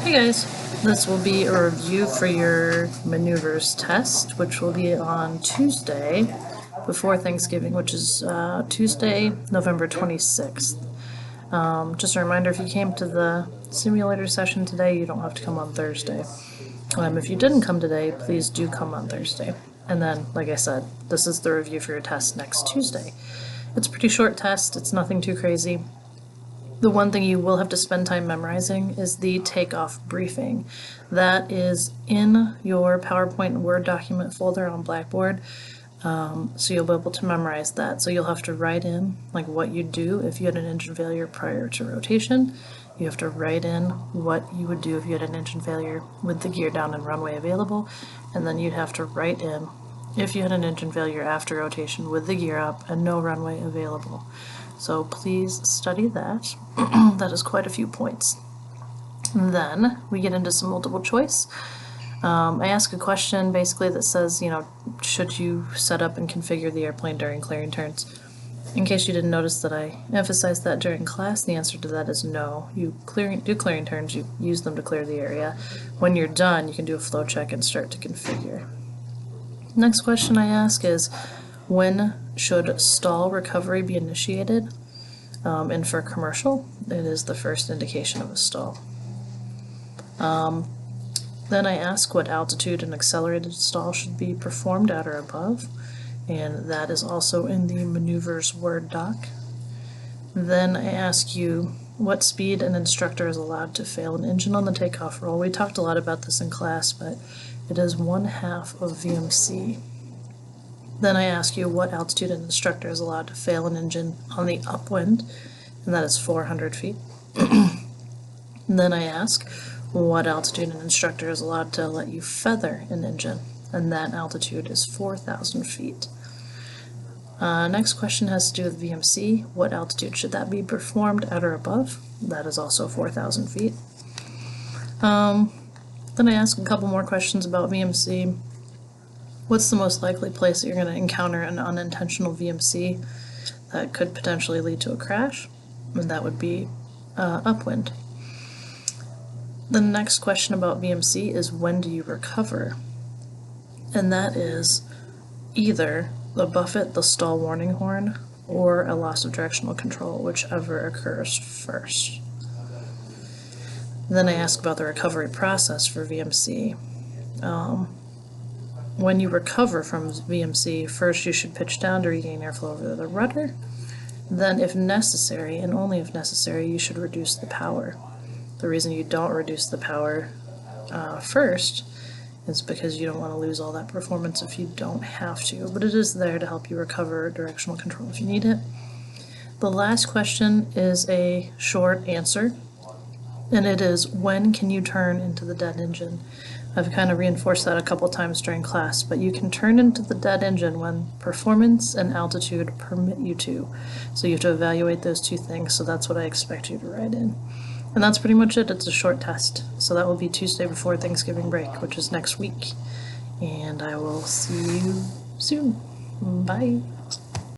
Hey guys, this will be a review for your maneuvers test, which will be on Tuesday before Thanksgiving, which is Tuesday, November 26th. Just a reminder, if you came to the simulator session today, you don't have to come on Thursday. If you didn't come today, please do come on Thursday. And then, like I said, this is the review for your test next Tuesday. It's a pretty short test, it's nothing too crazy. The one thing you will have to spend time memorizing is the takeoff briefing. That is in your PowerPoint and Word document folder on Blackboard, so you'll be able to memorize that. So you'll have to write in like what you'd do if you had an engine failure prior to rotation. You have to write in what you would do if you had an engine failure with the gear down and runway available, and then you'd have to write in if you had an engine failure after rotation with the gear up and no runway available. So please study that. That is quite a few points. Then we get into some multiple choice. I ask a question basically that says, should you set up and configure the airplane during clearing turns? In case you didn't notice that I emphasized that during class, the answer to that is no. You do clearing turns, you use them to clear the area. When you're done, you can do a flow check and start to configure. Next question I ask is, when should stall recovery be initiated? And for commercial, it is the first indication of a stall. Then I ask what altitude an accelerated stall should be performed at or above, and that is also in the maneuvers Word doc. Then I ask you what speed an instructor is allowed to fail an engine on the takeoff roll. We talked a lot about this in class, but it is 1/2 of VMC. Then I ask you what altitude an instructor is allowed to fail an engine on the upwind, and that is 400 feet. Then I ask what altitude an instructor is allowed to let you feather an engine, and that altitude is 4,000 feet. Next question has to do with VMC. What altitude should that be performed at or above? That is also 4,000 feet. Then I ask a couple more questions about VMC. What's the most likely place that you're going to encounter an unintentional VMC that could potentially lead to a crash? And that would be upwind. The next question about VMC is, when do you recover? And that is either the buffet, the stall warning horn, or a loss of directional control, whichever occurs first. Then I ask about the recovery process for VMC. When you recover from VMC, first you should pitch down to regain airflow over the rudder. Then, if necessary, and only if necessary, you should reduce the power. The reason you don't reduce the power first is because you don't want to lose all that performance if you don't have to, but it is there to help you recover directional control if you need it. The last question is a short answer, and it is, when can you turn into the dead engine? I've kind of reinforced that a couple times during class, but you can turn into the dead engine when performance and altitude permit you to. So you have to evaluate those two things, so that's what I expect you to write in. And that's pretty much it. It's a short test. So that will be Tuesday before Thanksgiving break, which is next week. And I will see you soon. Bye.